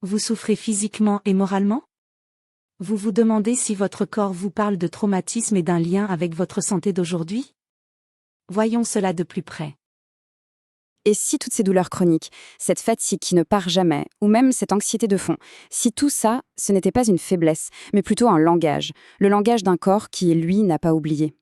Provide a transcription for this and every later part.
Vous souffrez physiquement et moralement? Vous vous demandez si votre corps vous parle de traumatisme et d'un lien avec votre santé d'aujourd'hui? Voyons cela de plus près. Et si toutes ces douleurs chroniques, cette fatigue qui ne part jamais, ou même cette anxiété de fond, si tout ça, ce n'était pas une faiblesse, mais plutôt un langage, le langage d'un corps qui, lui, n'a pas oublié.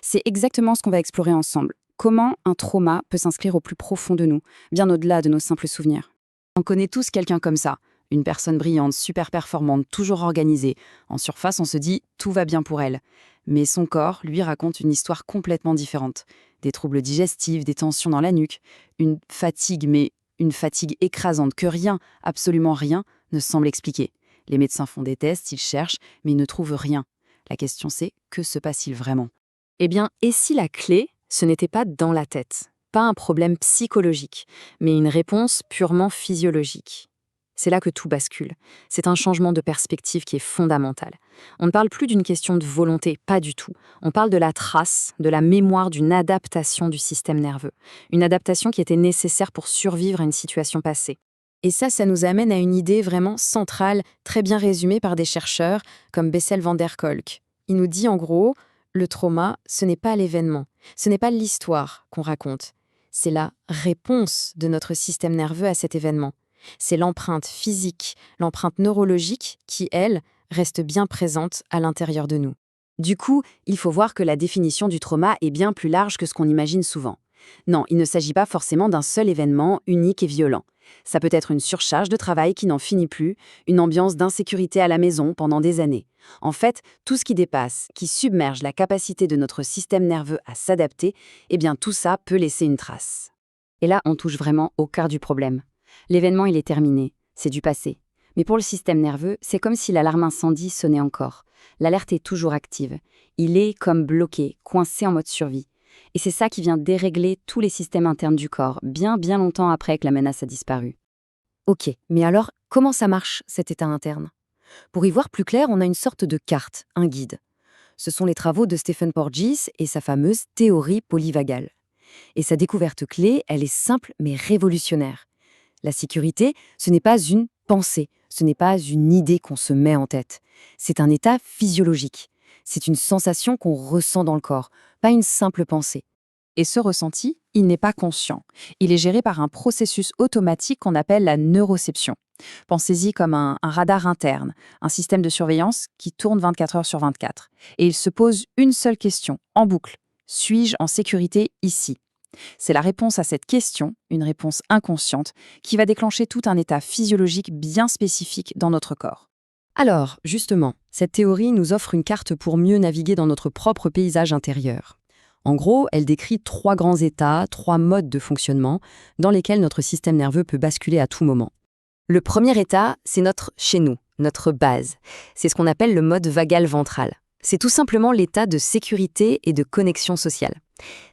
C'est exactement ce qu'on va explorer ensemble. Comment un trauma peut s'inscrire au plus profond de nous, bien au-delà de nos simples souvenirs. On connaît tous quelqu'un comme ça, une personne brillante, super performante, toujours organisée. En surface, on se dit « tout va bien pour elle ». Mais son corps, lui, raconte une histoire complètement différente. Des troubles digestifs, des tensions dans la nuque, une fatigue, mais une fatigue écrasante que rien, absolument rien, ne semble expliquer. Les médecins font des tests, ils cherchent, mais ils ne trouvent rien. La question c'est, que se passe-t-il vraiment? Eh bien, et si la clé, ce n'était pas dans la tête, pas un problème psychologique, mais une réponse purement physiologique? C'est là que tout bascule. C'est un changement de perspective qui est fondamental. On ne parle plus d'une question de volonté, pas du tout. On parle de la trace, de la mémoire d'une adaptation du système nerveux. Une adaptation qui était nécessaire pour survivre à une situation passée. Et ça nous amène à une idée vraiment centrale, très bien résumée par des chercheurs comme Bessel van der Kolk. Il nous dit en gros, le trauma, ce n'est pas l'événement, ce n'est pas l'histoire qu'on raconte. C'est la réponse de notre système nerveux à cet événement. C'est l'empreinte physique, l'empreinte neurologique qui, elle, reste bien présente à l'intérieur de nous. Du coup, il faut voir que la définition du trauma est bien plus large que ce qu'on imagine souvent. Non, il ne s'agit pas forcément d'un seul événement unique et violent. Ça peut être une surcharge de travail qui n'en finit plus, une ambiance d'insécurité à la maison pendant des années. En fait, tout ce qui dépasse, qui submerge la capacité de notre système nerveux à s'adapter, eh bien tout ça peut laisser une trace. Et là, on touche vraiment au cœur du problème. L'événement, il est terminé, c'est du passé. Mais pour le système nerveux, c'est comme si l'alarme incendie sonnait encore. L'alerte est toujours active. Il est comme bloqué, coincé en mode survie. Et c'est ça qui vient dérégler tous les systèmes internes du corps, bien longtemps après que la menace a disparu. Ok, mais alors, comment ça marche, cet état interne? Pour y voir plus clair, on a une sorte de carte, un guide. Ce sont les travaux de Stephen Porges et sa fameuse théorie polyvagale. Et sa découverte clé, elle est simple mais révolutionnaire. La sécurité, ce n'est pas une pensée, ce n'est pas une idée qu'on se met en tête. C'est un état physiologique. C'est une sensation qu'on ressent dans le corps, pas une simple pensée. Et ce ressenti, il n'est pas conscient. Il est géré par un processus automatique qu'on appelle la neuroception. Pensez-y comme un radar interne, un système de surveillance qui tourne 24 heures sur 24. Et il se pose une seule question, en boucle. Suis-je en sécurité ici ? C'est la réponse à cette question, une réponse inconsciente, qui va déclencher tout un état physiologique bien spécifique dans notre corps. Alors, justement, cette théorie nous offre une carte pour mieux naviguer dans notre propre paysage intérieur. En gros, elle décrit 3 grands états, 3 modes de fonctionnement dans lesquels notre système nerveux peut basculer à tout moment. Le premier état, c'est notre chez nous, notre base. C'est ce qu'on appelle le mode vagal ventral. C'est tout simplement l'état de sécurité et de connexion sociale.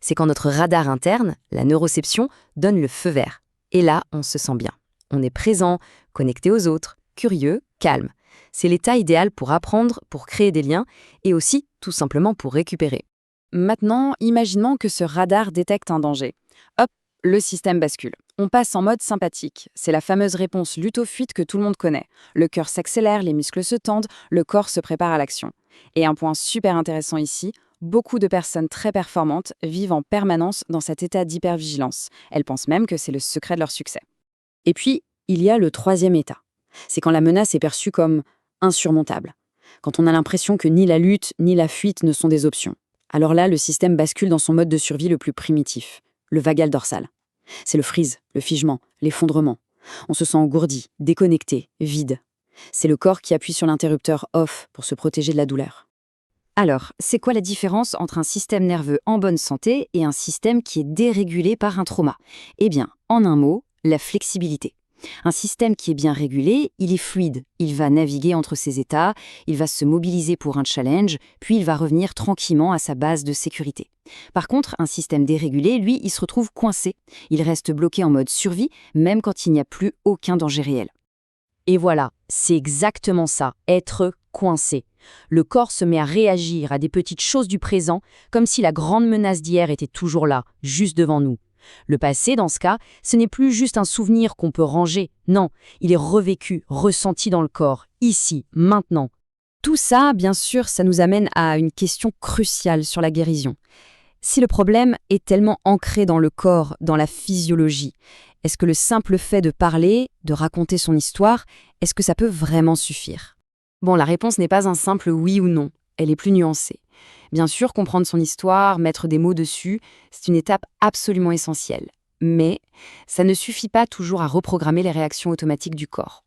C'est quand notre radar interne, la neuroception, donne le feu vert. Et là, on se sent bien. On est présent, connecté aux autres, curieux, calme. C'est l'état idéal pour apprendre, pour créer des liens et aussi, tout simplement, pour récupérer. Maintenant, imaginons que ce radar détecte un danger. Hop, le système bascule. On passe en mode sympathique. C'est la fameuse réponse lutte ou fuite que tout le monde connaît. Le cœur s'accélère, les muscles se tendent, le corps se prépare à l'action. Et un point super intéressant ici, beaucoup de personnes très performantes vivent en permanence dans cet état d'hypervigilance. Elles pensent même que c'est le secret de leur succès. Et puis, il y a le troisième état. C'est quand la menace est perçue comme insurmontable. Quand on a l'impression que ni la lutte ni la fuite ne sont des options. Alors là, le système bascule dans son mode de survie le plus primitif, le vagal dorsal. C'est le freeze, le figement, l'effondrement. On se sent engourdi, déconnecté, vide. C'est le corps qui appuie sur l'interrupteur off pour se protéger de la douleur. Alors, c'est quoi la différence entre un système nerveux en bonne santé et un système qui est dérégulé par un trauma? Eh bien, en un mot, la flexibilité. Un système qui est bien régulé, il est fluide, il va naviguer entre ses états, il va se mobiliser pour un challenge, puis il va revenir tranquillement à sa base de sécurité. Par contre, un système dérégulé, lui, il se retrouve coincé. Il reste bloqué en mode survie, même quand il n'y a plus aucun danger réel. Et voilà, c'est exactement ça, être coincé. Le corps se met à réagir à des petites choses du présent, comme si la grande menace d'hier était toujours là, juste devant nous. Le passé, dans ce cas, ce n'est plus juste un souvenir qu'on peut ranger. Non, il est revécu, ressenti dans le corps, ici, maintenant. Tout ça, bien sûr, ça nous amène à une question cruciale sur la guérison. Si le problème est tellement ancré dans le corps, dans la physiologie, est-ce que le simple fait de parler, de raconter son histoire, est-ce que ça peut vraiment suffire? Bon, la réponse n'est pas un simple oui ou non, elle est plus nuancée. Bien sûr, comprendre son histoire, mettre des mots dessus, c'est une étape absolument essentielle. Mais ça ne suffit pas toujours à reprogrammer les réactions automatiques du corps.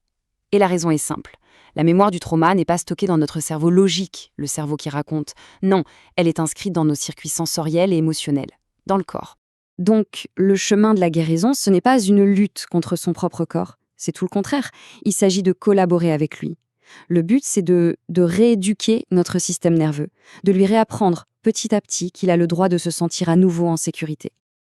Et la raison est simple. La mémoire du trauma n'est pas stockée dans notre cerveau logique, le cerveau qui raconte. Non, elle est inscrite dans nos circuits sensoriels et émotionnels, dans le corps. Donc, le chemin de la guérison, ce n'est pas une lutte contre son propre corps. C'est tout le contraire. Il s'agit de collaborer avec lui. Le but, c'est de rééduquer notre système nerveux, de lui réapprendre petit à petit qu'il a le droit de se sentir à nouveau en sécurité.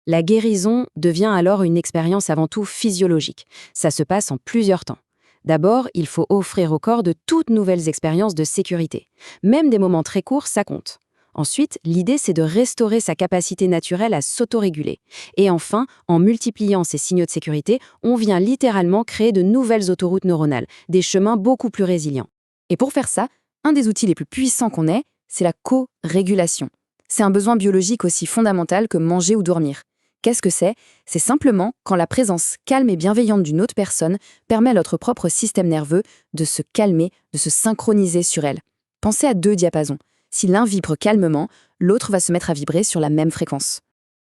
La guérison devient alors une expérience avant tout physiologique. Ça se passe en plusieurs temps. D'abord, il faut offrir au corps de toutes nouvelles expériences de sécurité. Même des moments très courts, ça compte. Ensuite, l'idée, c'est de restaurer sa capacité naturelle à s'autoréguler. Et enfin, en multipliant ces signaux de sécurité, on vient littéralement créer de nouvelles autoroutes neuronales, des chemins beaucoup plus résilients. Et pour faire ça, un des outils les plus puissants qu'on ait, c'est la co-régulation. C'est un besoin biologique aussi fondamental que manger ou dormir. Qu'est-ce que c'est? C'est simplement quand la présence calme et bienveillante d'une autre personne permet à notre propre système nerveux de se calmer, de se synchroniser sur elle. Pensez à deux diapasons. Si l'un vibre calmement, l'autre va se mettre à vibrer sur la même fréquence.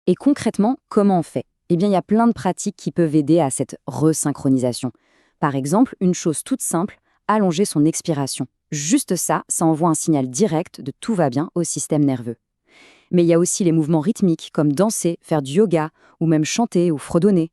Et concrètement, comment on fait? Eh bien, il y a plein de pratiques qui peuvent aider à cette resynchronisation. Par exemple, une chose toute simple, allonger son expiration. Juste ça, ça envoie un signal direct de tout va bien au système nerveux. Mais il y a aussi les mouvements rythmiques, comme danser, faire du yoga, ou même chanter ou fredonner.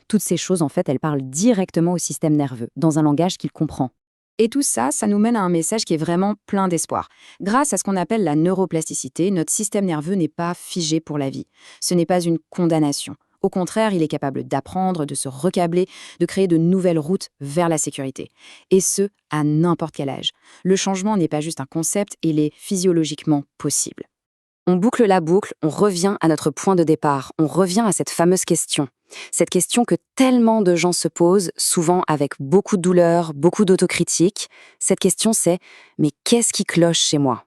Toutes ces choses, en fait, elles parlent directement au système nerveux, dans un langage qu'il comprend. Et tout ça, ça nous mène à un message qui est vraiment plein d'espoir. Grâce à ce qu'on appelle la neuroplasticité, notre système nerveux n'est pas figé pour la vie. Ce n'est pas une condamnation. Au contraire, il est capable d'apprendre, de se recabler, de créer de nouvelles routes vers la sécurité. Et ce, à n'importe quel âge. Le changement n'est pas juste un concept, il est physiologiquement possible. On boucle la boucle, on revient à notre point de départ, on revient à cette fameuse question. Cette question que tellement de gens se posent, souvent avec beaucoup de douleur, beaucoup d'autocritique. Cette question c'est « mais qu'est-ce qui cloche chez moi ?»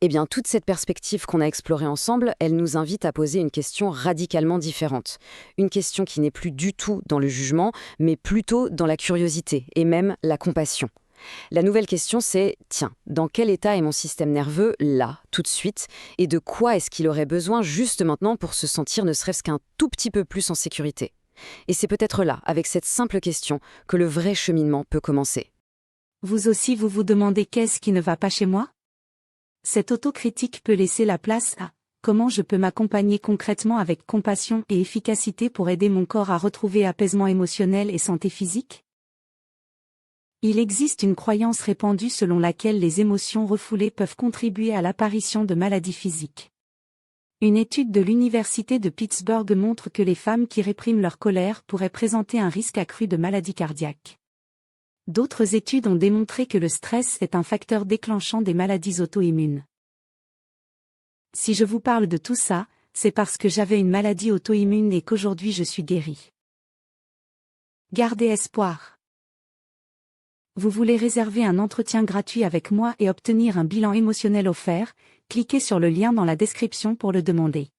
Eh bien, toute cette perspective qu'on a explorée ensemble, elle nous invite à poser une question radicalement différente. Une question qui n'est plus du tout dans le jugement, mais plutôt dans la curiosité et même la compassion. La nouvelle question c'est, tiens, dans quel état est mon système nerveux là, tout de suite, et de quoi est-ce qu'il aurait besoin juste maintenant pour se sentir ne serait-ce qu'un tout petit peu plus en sécurité? Et c'est peut-être là, avec cette simple question, que le vrai cheminement peut commencer. Vous aussi vous vous demandez qu'est-ce qui ne va pas chez moi? Cette autocritique peut laisser la place à comment je peux m'accompagner concrètement avec compassion et efficacité pour aider mon corps à retrouver apaisement émotionnel et santé physique? Il existe une croyance répandue selon laquelle les émotions refoulées peuvent contribuer à l'apparition de maladies physiques. Une étude de l'Université de Pittsburgh montre que les femmes qui répriment leur colère pourraient présenter un risque accru de maladies cardiaques. D'autres études ont démontré que le stress est un facteur déclenchant des maladies auto-immunes. Si je vous parle de tout ça, c'est parce que j'avais une maladie auto-immune et qu'aujourd'hui je suis guérie. Gardez espoir. Vous voulez réserver un entretien gratuit avec moi et obtenir un bilan émotionnel offert? Cliquez sur le lien dans la description pour le demander.